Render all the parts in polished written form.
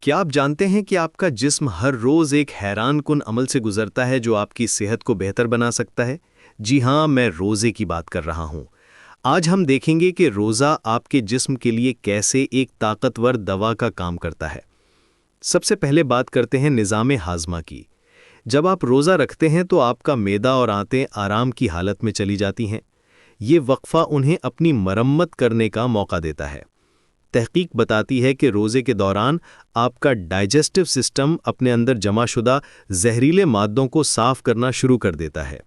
क्या आप जानते हैं कि आपका जिस्म हर रोज एक हैरानकुन अमल से गुजरता है जो आपकी सेहत को बेहतर बना सकता है? जी हाँ, मैं रोजे की बात कर रहा हूँ। आज हम देखेंगे कि रोज़ा आपके जिस्म के लिए कैसे एक ताकतवर दवा का काम करता है। सबसे पहले बात करते हैं निज़ाम हाज़मा की। जब आप रोज़ा रखते हैं तो आपका मैदा और आंतें आराम की हालत में चली जाती हैं। ये वक्फा उन्हें अपनी मरम्मत करने का मौका देता है। तहकीक बताती है कि रोज़े के दौरान आपका डाइजेस्टिव सिस्टम अपने अंदर जमाशुदा जहरीले मादों को साफ करना शुरू कर देता है।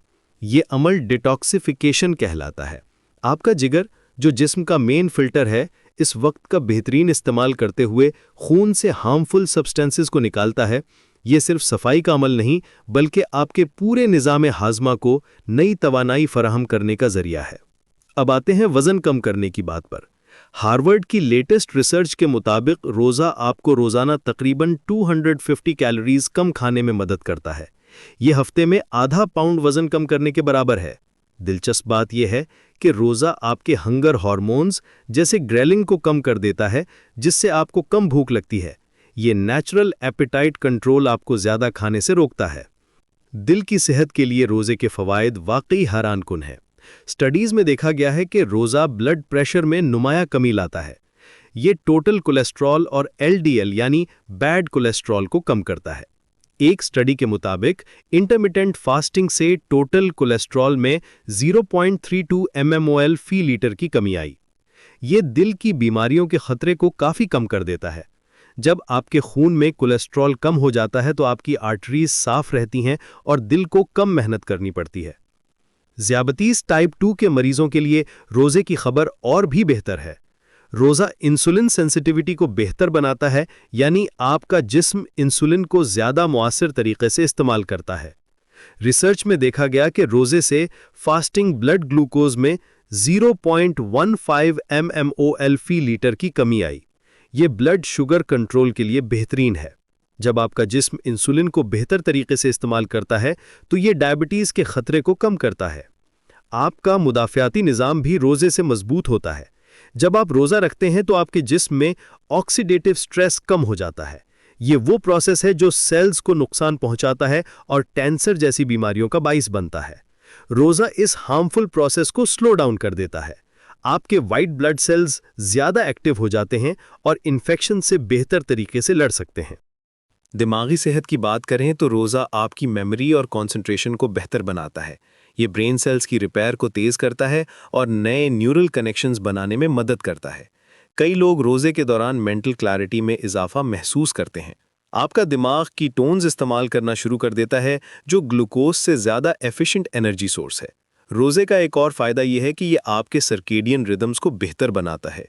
ये अमल डिटॉक्सिफिकेशन कहलाता है। आपका जिगर, जो जिस्म का मेन फिल्टर है, इस वक्त का बेहतरीन इस्तेमाल करते हुए खून से हार्मफुल सब्सटेंसेस को निकालता है। ये सिर्फ सफाई का अमल नहीं, बल्कि आपके पूरे निज़ाम हाज़मा को नई तवानाई फराहम करने का जरिया है। अब आते हैं वज़न कम करने की बात पर। हार्वर्ड की लेटेस्ट रिसर्च के मुताबिक रोज़ा आपको रोज़ाना तकरीबन 250 कैलोरीज कम खाने में मदद करता है। यह हफ्ते में आधा पाउंड वज़न कम करने के बराबर है। दिलचस्प बात यह है कि रोज़ा आपके हंगर हार्मोन्स जैसे ग्रेलिन को कम कर देता है, जिससे आपको कम भूख लगती है। ये नेचुरल एपेटाइट कंट्रोल आपको ज़्यादा खाने से रोकता है। दिल की सेहत के लिए रोज़े के फ़वाइद वाकई हैरानकुन हैं। स्टडीज़ में देखा गया है कि रोज़ा ब्लड प्रेशर में नुमाया कमी लाता है। ये टोटल कोलेस्ट्रॉल और एलडीएल यानी बैड कोलेस्ट्रॉल को कम करता है। एक स्टडी के मुताबिक इंटरमिटेंट फास्टिंग से टोटल कोलेस्ट्रॉल में 0.32 mmol फी लीटर की कमी आई। ये दिल की बीमारियों के खतरे को काफ़ी कम कर देता है। जब आपके खून में कोलेस्ट्रॉल कम हो जाता है तो आपकी आर्टरीज साफ रहती हैं और दिल को कम मेहनत करनी पड़ती है। ज़ियाबतीस टाइप 2 के मरीजों के लिए रोज़े की खबर और भी बेहतर है। रोज़ा इंसुलिन सेंसिटिविटी को बेहतर बनाता है, यानी आपका जिस्म इंसुलिन को ज़्यादा मुअस्सर तरीके से इस्तेमाल करता है। रिसर्च में देखा गया कि रोज़े से फास्टिंग ब्लड ग्लूकोज में 0.15 mmol फी लीटर की कमी आई। ये ब्लड शुगर कंट्रोल के लिए बेहतरीन है। जब आपका जिस्म इंसुलिन को बेहतर तरीके से इस्तेमाल करता है तो ये डायबिटीज़ के खतरे को कम करता है। आपका मुदाफ़ियाती निज़ाम भी रोज़े से मजबूत होता है। जब आप रोज़ा रखते हैं तो आपके जिस्म में ऑक्सीडेटिव स्ट्रेस कम हो जाता है। ये वो प्रोसेस है जो सेल्स को नुकसान पहुंचाता है और कैंसर जैसी बीमारियों का बाइस बनता है। रोज़ा इस हार्मफुल प्रोसेस को स्लो डाउन कर देता है। आपके वाइट ब्लड सेल्स ज़्यादा एक्टिव हो जाते हैं और इन्फेक्शन से बेहतर तरीके से लड़ सकते हैं। दिमागी सेहत की बात करें तो रोज़ा आपकी मेमोरी और कंसंट्रेशन को बेहतर बनाता है। ये ब्रेन सेल्स की रिपेयर को तेज़ करता है और नए न्यूरल कनेक्शंस बनाने में मदद करता है। कई लोग रोज़े के दौरान मेंटल क्लैरिटी में इजाफा महसूस करते हैं। आपका दिमाग कीटोन्स इस्तेमाल करना शुरू कर देता है, जो ग्लूकोज से ज़्यादा एफिशिएंट एनर्जी सोर्स है। रोज़े का एक और फ़ायदा यह है कि ये आपके सर्केडियन रिदम्स को बेहतर बनाता है।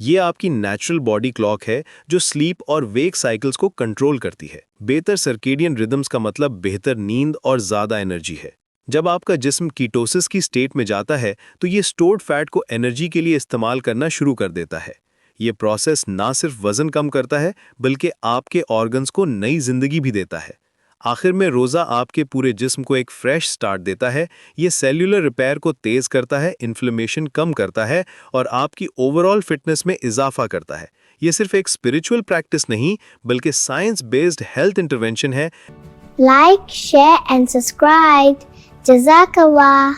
ये आपकी नेचुरल बॉडी क्लॉक है जो स्लीप और वेक साइकिल्स को कंट्रोल करती है। बेहतर सर्केडियन रिदम्स का मतलब बेहतर नींद और ज़्यादा एनर्जी है। जब आपका जिस्म कीटोसिस की स्टेट में जाता है तो ये स्टोर्ड फैट को एनर्जी के लिए इस्तेमाल करना शुरू कर देता है। ये प्रोसेस ना सिर्फ वज़न कम करता है बल्कि आपके ऑर्गन्स को नई जिंदगी भी देता है। आखिर में रोज़ा आपके पूरे जिस्म को एक फ्रेश स्टार्ट देता है। ये सेल्यूलर रिपेयर को तेज़ करता है, इन्फ्लेमेशन कम करता है और आपकी ओवरऑल फिटनेस में इजाफा करता है। ये सिर्फ एक स्पिरिचुअल प्रैक्टिस नहीं बल्कि साइंस बेस्ड हेल्थ इंटरवेंशन है। Like, share and subscribe. जज़ाकल्लाह।